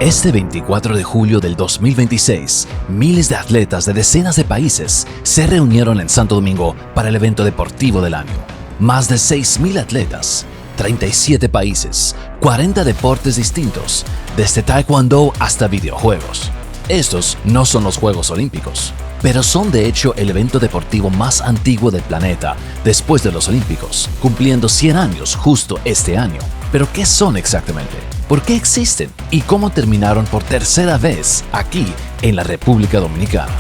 Este 24 de julio del 2026, miles de atletas de decenas de países se reunieron en Santo Domingo para el evento deportivo del año. Más de 6.000 atletas, 37 países, 40 deportes distintos, desde taekwondo hasta videojuegos. Estos no son los Juegos Olímpicos, pero son de hecho el evento deportivo más antiguo del planeta después de los Olímpicos, cumpliendo 100 años justo este año. ¿Pero qué son exactamente? ¿Por qué existen? ¿Y cómo terminaron por tercera vez aquí en la República Dominicana?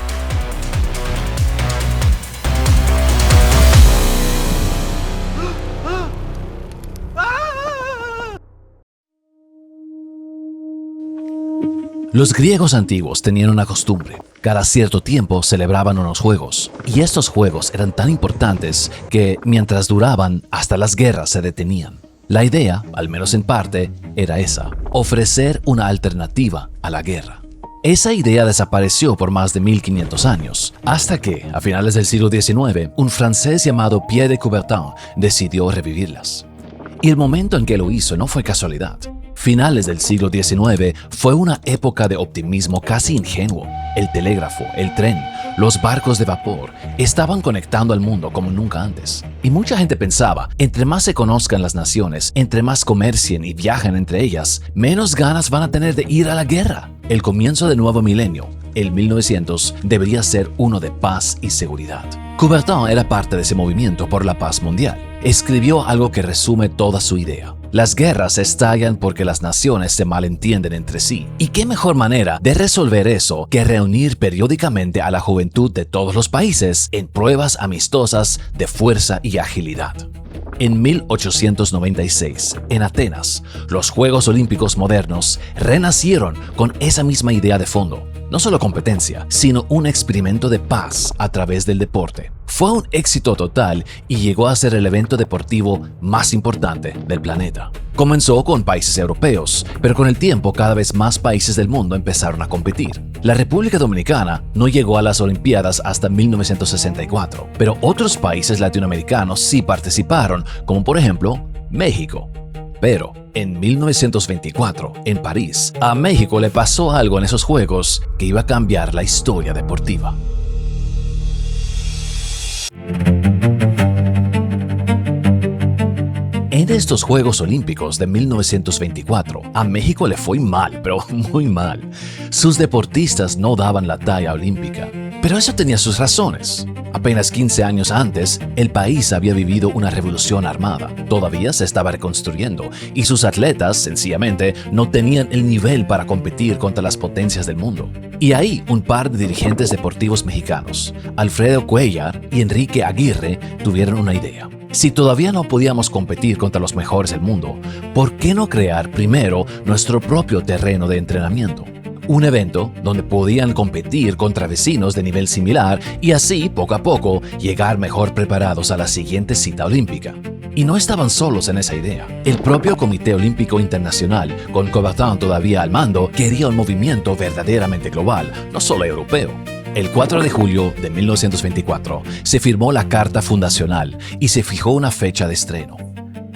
Los griegos antiguos tenían una costumbre. Cada cierto tiempo celebraban unos juegos. Y estos juegos eran tan importantes que, mientras duraban, hasta las guerras se detenían. La idea, al menos en parte, era esa: ofrecer una alternativa a la guerra. Esa idea desapareció por más de 1500 años, hasta que, a finales del siglo XIX, un francés llamado Pierre de Coubertin decidió revivirlas. Y el momento en que lo hizo no fue casualidad. Finales del siglo XIX fue una época de optimismo casi ingenuo. El telégrafo, el tren, los barcos de vapor estaban conectando al mundo como nunca antes. Y mucha gente pensaba, entre más se conozcan las naciones, entre más comercien y viajen entre ellas, menos ganas van a tener de ir a la guerra. El comienzo del nuevo milenio, el 1900, debería ser uno de paz y seguridad. Coubertin era parte de ese movimiento por la paz mundial. Escribió algo que resume toda su idea. Las guerras estallan porque las naciones se malentienden entre sí. ¿Y qué mejor manera de resolver eso que reunir periódicamente a la juventud de todos los países en pruebas amistosas de fuerza y agilidad? En 1896, en Atenas, los Juegos Olímpicos modernos renacieron con esa misma idea de fondo. No solo competencia, sino un experimento de paz a través del deporte. Fue un éxito total y llegó a ser el evento deportivo más importante del planeta. Comenzó con países europeos, pero con el tiempo cada vez más países del mundo empezaron a competir. La República Dominicana no llegó a las Olimpiadas hasta 1964, pero otros países latinoamericanos sí participaron, como por ejemplo México. Pero en 1924, en París, a México le pasó algo en esos Juegos que iba a cambiar la historia deportiva. En estos Juegos Olímpicos de 1924, a México le fue mal, pero muy mal. Sus deportistas no daban la talla olímpica. Pero eso tenía sus razones. Apenas 15 años antes, el país había vivido una revolución armada. Todavía se estaba reconstruyendo y sus atletas, sencillamente, no tenían el nivel para competir contra las potencias del mundo. Y ahí, un par de dirigentes deportivos mexicanos, Alfredo Cuellar y Enrique Aguirre, tuvieron una idea. Si todavía no podíamos competir contra los mejores del mundo, ¿por qué no crear primero nuestro propio terreno de entrenamiento? Un evento donde podían competir contra vecinos de nivel similar y así, poco a poco, llegar mejor preparados a la siguiente cita olímpica. Y no estaban solos en esa idea. El propio Comité Olímpico Internacional, con Coubertin todavía al mando, quería un movimiento verdaderamente global, no solo europeo. El 4 de julio de 1924 se firmó la Carta Fundacional y se fijó una fecha de estreno: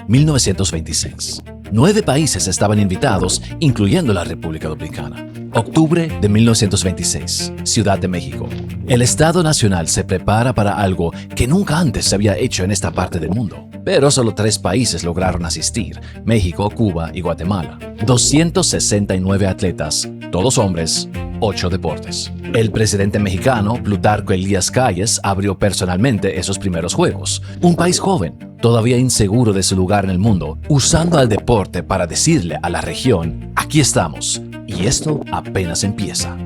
1926. 9 países estaban invitados, incluyendo la República Dominicana. Octubre de 1926, Ciudad de México. El Estado Nacional se prepara para algo que nunca antes se había hecho en esta parte del mundo. Pero solo 3 países lograron asistir: México, Cuba y Guatemala. 269 atletas, todos hombres, 8 deportes. El presidente mexicano, Plutarco Elías Calles, abrió personalmente esos primeros Juegos. Un país joven, todavía inseguro de su lugar en el mundo, usando al deporte para decirle a la región: aquí estamos, y esto apenas empieza.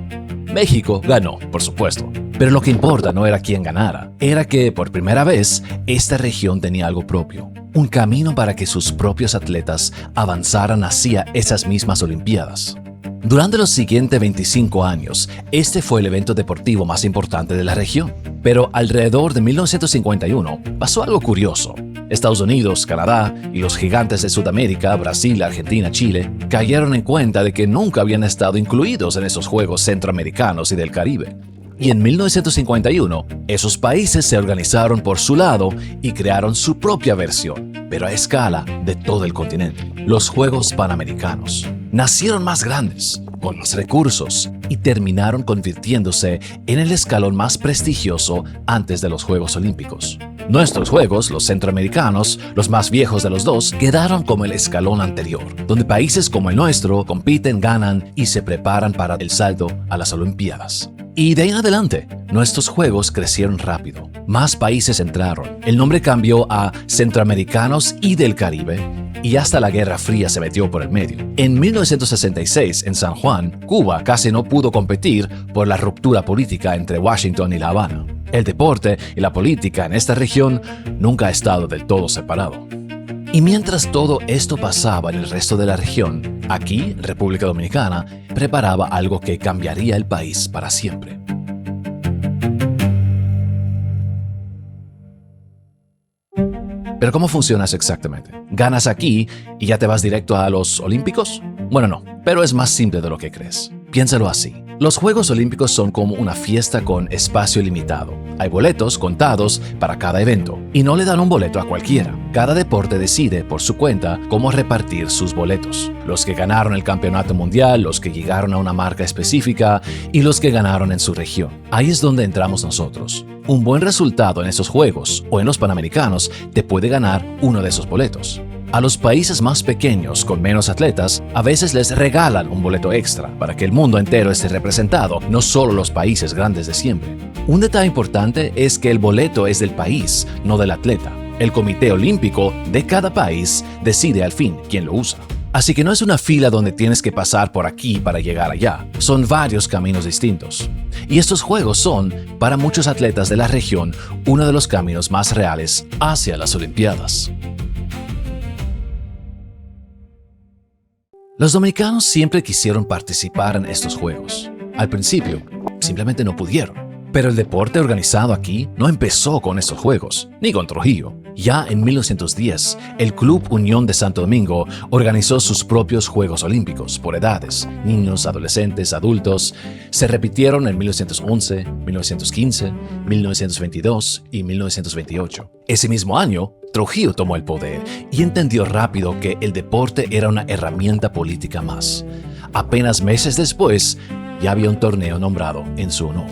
México ganó, por supuesto, pero lo que importa no era quién ganara, era que por primera vez esta región tenía algo propio, un camino para que sus propios atletas avanzaran hacia esas mismas Olimpiadas. Durante los siguientes 25 años, este fue el evento deportivo más importante de la región. Pero alrededor de 1951 pasó algo curioso. Estados Unidos, Canadá y los gigantes de Sudamérica, Brasil, Argentina, Chile, cayeron en cuenta de que nunca habían estado incluidos en esos Juegos centroamericanos y del Caribe. Y en 1951, esos países se organizaron por su lado y crearon su propia versión, pero a escala de todo el continente: los Juegos Panamericanos. Nacieron más grandes, con más recursos y terminaron convirtiéndose en el escalón más prestigioso antes de los Juegos Olímpicos. Nuestros Juegos, los centroamericanos, los más viejos de los dos, quedaron como el escalón anterior, donde países como el nuestro compiten, ganan y se preparan para el salto a las Olimpiadas. Y de ahí en adelante, nuestros Juegos crecieron rápido. Más países entraron. El nombre cambió a Centroamericanos y del Caribe, y hasta la Guerra Fría se metió por el medio. En 1966, en San Juan, Cuba casi no pudo competir por la ruptura política entre Washington y La Habana. El deporte y la política en esta región nunca ha estado del todo separado. Y mientras todo esto pasaba en el resto de la región, aquí, República Dominicana, preparaba algo que cambiaría el país para siempre. ¿Pero cómo funciona eso exactamente? ¿Ganas aquí y ya te vas directo a los Olímpicos? Bueno, no, pero es más simple de lo que crees. Piénsalo así. Los Juegos Olímpicos son como una fiesta con espacio limitado. Hay boletos contados para cada evento y no le dan un boleto a cualquiera. Cada deporte decide por su cuenta cómo repartir sus boletos. Los que ganaron el campeonato mundial, los que llegaron a una marca específica y los que ganaron en su región. Ahí es donde entramos nosotros. Un buen resultado en esos Juegos o en los Panamericanos te puede ganar uno de esos boletos. A los países más pequeños con menos atletas, a veces les regalan un boleto extra para que el mundo entero esté representado, no solo los países grandes de siempre. Un detalle importante es que el boleto es del país, no del atleta. El Comité Olímpico de cada país decide al fin quién lo usa. Así que no es una fila donde tienes que pasar por aquí para llegar allá. Son varios caminos distintos. Y estos Juegos son, para muchos atletas de la región, uno de los caminos más reales hacia las Olimpiadas. Los dominicanos siempre quisieron participar en estos Juegos. Al principio, simplemente no pudieron. Pero el deporte organizado aquí no empezó con estos Juegos, ni con Trujillo. Ya en 1910, el Club Unión de Santo Domingo organizó sus propios Juegos Olímpicos por edades, niños, adolescentes, adultos. Se repitieron en 1911, 1915, 1922 y 1928. Ese mismo año, Trujillo tomó el poder y entendió rápido que el deporte era una herramienta política más. Apenas meses después, ya había un torneo nombrado en su honor.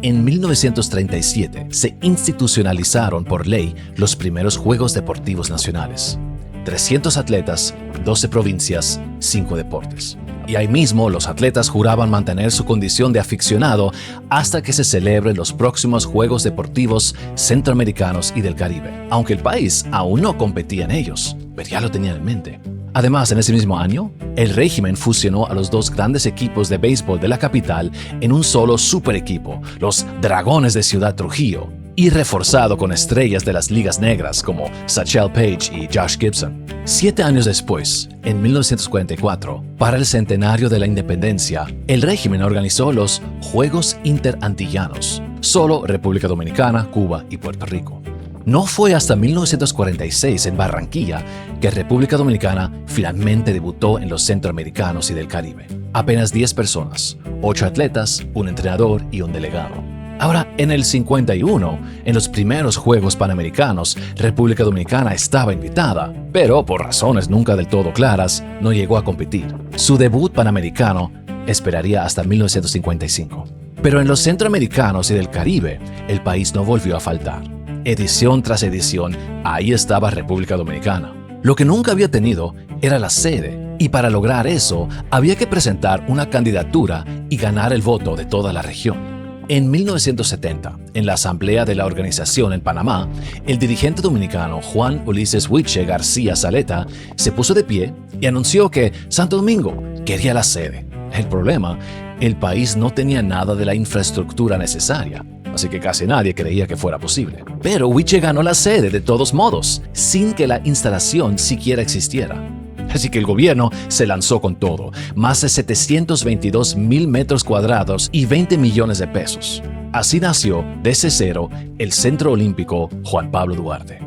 En 1937 se institucionalizaron por ley los primeros Juegos Deportivos Nacionales. 300 atletas, 12 provincias, 5 deportes. Y ahí mismo los atletas juraban mantener su condición de aficionado hasta que se celebren los próximos Juegos Deportivos Centroamericanos y del Caribe, aunque el país aún no competía en ellos, pero ya lo tenían en mente. Además, en ese mismo año, el régimen fusionó a los dos grandes equipos de béisbol de la capital en un solo super equipo, los Dragones de Ciudad Trujillo, y reforzado con estrellas de las ligas negras como Satchel Paige y Josh Gibson. 7 años después, en 1944, para el centenario de la independencia, el régimen organizó los Juegos Interantillanos, solo República Dominicana, Cuba y Puerto Rico. No fue hasta 1946 en Barranquilla que República Dominicana finalmente debutó en los Centroamericanos y del Caribe. Apenas 10 personas, 8 atletas, un entrenador y un delegado. Ahora, en el 51, en los primeros Juegos Panamericanos, República Dominicana estaba invitada, pero por razones nunca del todo claras, no llegó a competir. Su debut panamericano esperaría hasta 1955. Pero en los Centroamericanos y del Caribe, el país no volvió a faltar. Edición tras edición, ahí estaba República Dominicana. Lo que nunca había tenido era la sede, y para lograr eso había que presentar una candidatura y ganar el voto de toda la región. En 1970, en la asamblea de la organización en Panamá, el dirigente dominicano Juan Ulises Huiche García Saleta se puso de pie y anunció que Santo Domingo quería la sede. El problema, el país no tenía nada de la infraestructura necesaria, así que casi nadie creía que fuera posible. Pero Huiche ganó la sede de todos modos, sin que la instalación siquiera existiera. Así que el gobierno se lanzó con todo, más de 722,000 metros cuadrados y 20 millones de pesos. Así nació, desde cero, el Centro Olímpico Juan Pablo Duarte.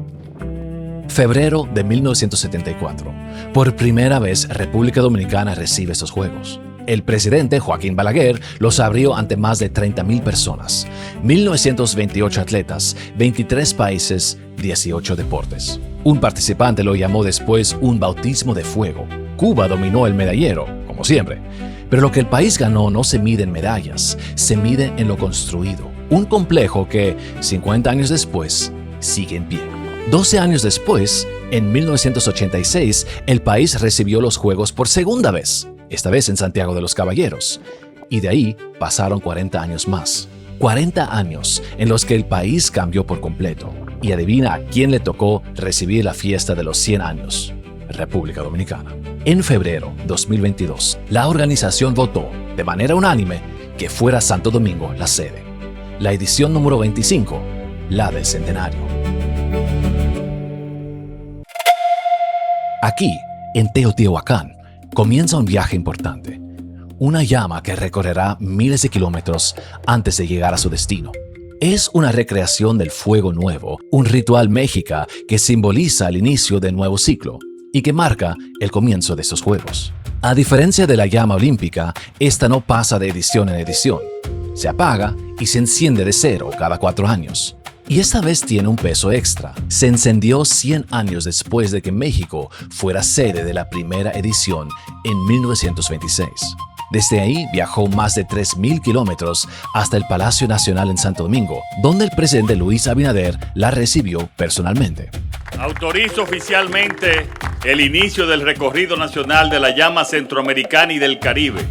Febrero de 1974. Por primera vez, República Dominicana recibe estos Juegos. El presidente Joaquín Balaguer los abrió ante más de 30,000 personas, 1,928 atletas, 23 países, 18 deportes. Un participante lo llamó después un bautismo de fuego. Cuba dominó el medallero, como siempre, Pero lo que el país ganó no se mide en medallas, se mide en lo construido. Un complejo que, 50 años después, sigue en pie. 12 años después, en 1986, el país recibió los Juegos por segunda vez, esta vez en Santiago de los Caballeros. Y de ahí pasaron 40 años más. 40 años en los que el país cambió por completo. Y adivina a quién le tocó recibir la fiesta de los 100 años. República Dominicana. En febrero 2022, la organización votó, de manera unánime, que fuera Santo Domingo la sede. La edición número 25, la del centenario. Aquí, en Teotihuacán, comienza un viaje importante. Una llama que recorrerá miles de kilómetros antes de llegar a su destino. Es una recreación del fuego nuevo, un ritual mexica que simboliza el inicio del nuevo ciclo y que marca el comienzo de estos Juegos. A diferencia de la llama olímpica, esta no pasa de edición en edición. Se apaga y se enciende de cero cada 4 años. Y esta vez tiene un peso extra. Se encendió 100 años después de que México fuera sede de la primera edición en 1926. Desde ahí viajó más de 3.000 kilómetros hasta el Palacio Nacional en Santo Domingo, donde el presidente Luis Abinader la recibió personalmente. Autorizo oficialmente el inicio del recorrido nacional de la llama centroamericana y del Caribe.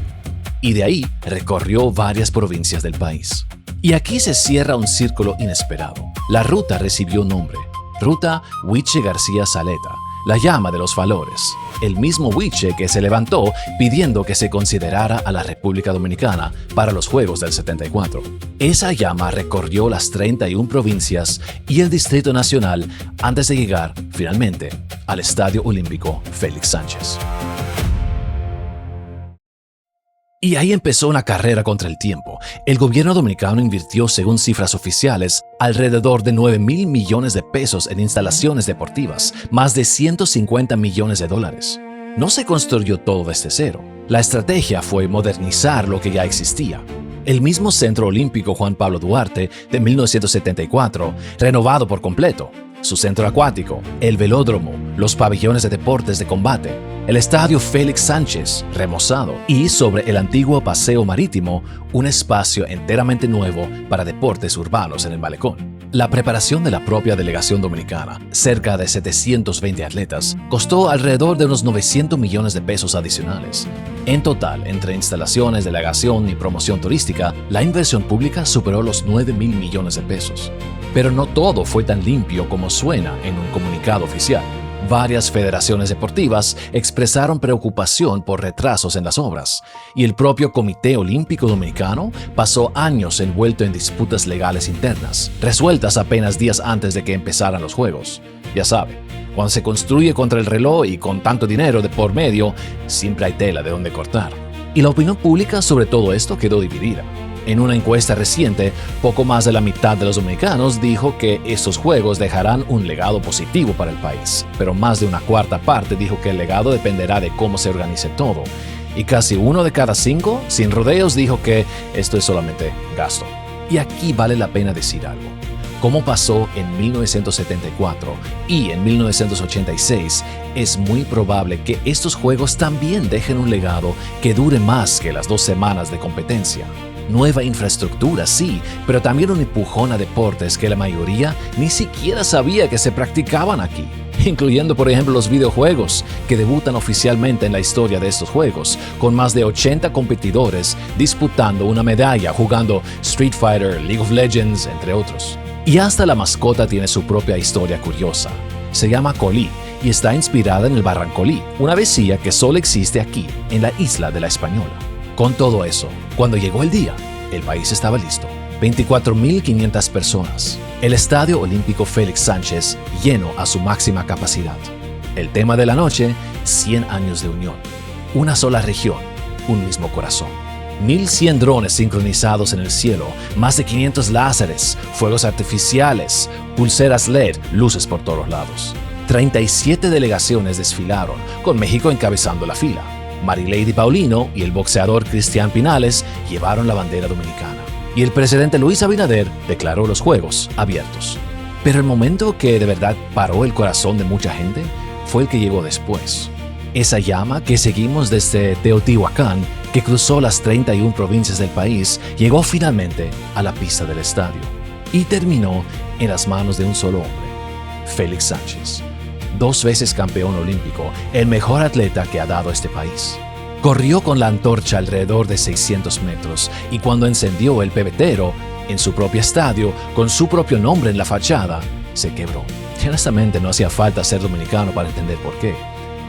Y de ahí recorrió varias provincias del país. Y aquí se cierra un círculo inesperado. La ruta recibió un nombre, Ruta Huiche García Saleta, la llama de los valores, el mismo Huiche que se levantó pidiendo que se considerara a la República Dominicana para los Juegos del 74. Esa llama recorrió las 31 provincias y el Distrito Nacional antes de llegar, finalmente, al Estadio Olímpico Félix Sánchez. Y ahí empezó una carrera contra el tiempo. El gobierno dominicano invirtió, según cifras oficiales, alrededor de 9.000 millones de pesos en instalaciones deportivas, más de 150 millones de dólares. No se construyó todo desde cero. La estrategia fue modernizar lo que ya existía. El mismo Centro Olímpico Juan Pablo Duarte de 1974, renovado por completo. Su centro acuático, el velódromo, los pabellones de deportes de combate, el Estadio Félix Sánchez, remozado, y sobre el antiguo Paseo Marítimo, un espacio enteramente nuevo para deportes urbanos en el malecón. La preparación de la propia delegación dominicana, cerca de 720 atletas, costó alrededor de unos 900 millones de pesos adicionales. En total, entre instalaciones, delegación y promoción turística, la inversión pública superó los 9.000 millones de pesos. Pero no todo fue tan limpio como suena en un comunicado oficial. Varias federaciones deportivas expresaron preocupación por retrasos en las obras, y el propio Comité Olímpico Dominicano pasó años envuelto en disputas legales internas, resueltas apenas días antes de que empezaran los Juegos. Ya sabe, cuando se construye contra el reloj y con tanto dinero de por medio, siempre hay tela de donde cortar. Y la opinión pública sobre todo esto quedó dividida. En una encuesta reciente, poco más de la mitad de los dominicanos dijo que estos Juegos dejarán un legado positivo para el país, pero más de una cuarta parte dijo que el legado dependerá de cómo se organice todo. Y casi 1 de cada 5, sin rodeos, dijo que esto es solamente gasto. Y aquí vale la pena decir algo. Como pasó en 1974 y en 1986, es muy probable que estos Juegos también dejen un legado que dure más que las 2 semanas de competencia. Nueva infraestructura, sí, pero también un empujón a deportes que la mayoría ni siquiera sabía que se practicaban aquí, incluyendo por ejemplo los videojuegos, que debutan oficialmente en la historia de estos Juegos, con más de 80 competidores disputando una medalla jugando Street Fighter, League of Legends, entre otros. Y hasta la mascota tiene su propia historia curiosa. Se llama Colí y está inspirada en el Barrancolí, una vecilla que solo existe aquí, en la isla de La Española. Con todo eso, cuando llegó el día, el país estaba listo. 24.500 personas. El Estadio Olímpico Félix Sánchez lleno a su máxima capacidad. El tema de la noche, 100 años de unión. Una sola región, un mismo corazón. 1.100 drones sincronizados en el cielo, más de 500 láseres, fuegos artificiales, pulseras LED, luces por todos lados. 37 delegaciones desfilaron, con México encabezando la fila. Marilady Paulino y el boxeador Cristian Pinales llevaron la bandera dominicana. Y el presidente Luis Abinader declaró los Juegos abiertos. Pero el momento que de verdad paró el corazón de mucha gente fue el que llegó después. Esa llama que seguimos desde Teotihuacán, que cruzó las 31 provincias del país, llegó finalmente a la pista del estadio y terminó en las manos de un solo hombre, Félix Sánchez, 2 veces campeón olímpico, el mejor atleta que ha dado este país. Corrió con la antorcha alrededor de 600 metros y cuando encendió el pebetero en su propio estadio, con su propio nombre en la fachada, se quebró. Y honestamente no hacía falta ser dominicano para entender por qué.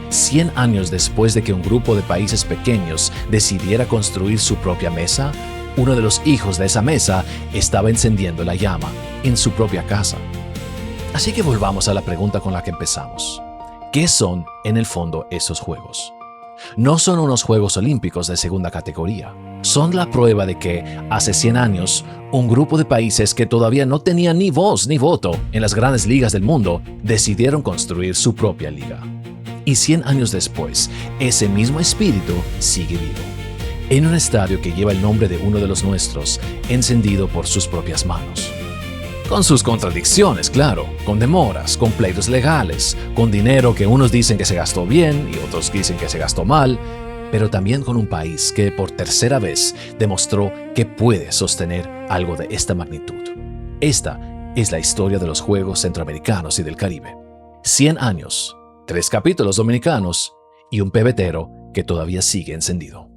100 años después de que un grupo de países pequeños decidiera construir su propia mesa, uno de los hijos de esa mesa estaba encendiendo la llama en su propia casa. Así que volvamos a la pregunta con la que empezamos. ¿Qué son, en el fondo, esos juegos? No son unos Juegos Olímpicos de segunda categoría. Son la prueba de que, hace 100 años, un grupo de países que todavía no tenían ni voz ni voto en las grandes ligas del mundo, decidieron construir su propia liga. Y 100 años después, ese mismo espíritu sigue vivo, en un estadio que lleva el nombre de uno de los nuestros, encendido por sus propias manos. Con sus contradicciones, claro, con demoras, con pleitos legales, con dinero que unos dicen que se gastó bien y otros dicen que se gastó mal, pero también con un país que por tercera vez demostró que puede sostener algo de esta magnitud. Esta es la historia de los Juegos Centroamericanos y del Caribe. 100 años, 3 capítulos dominicanos y un pebetero que todavía sigue encendido.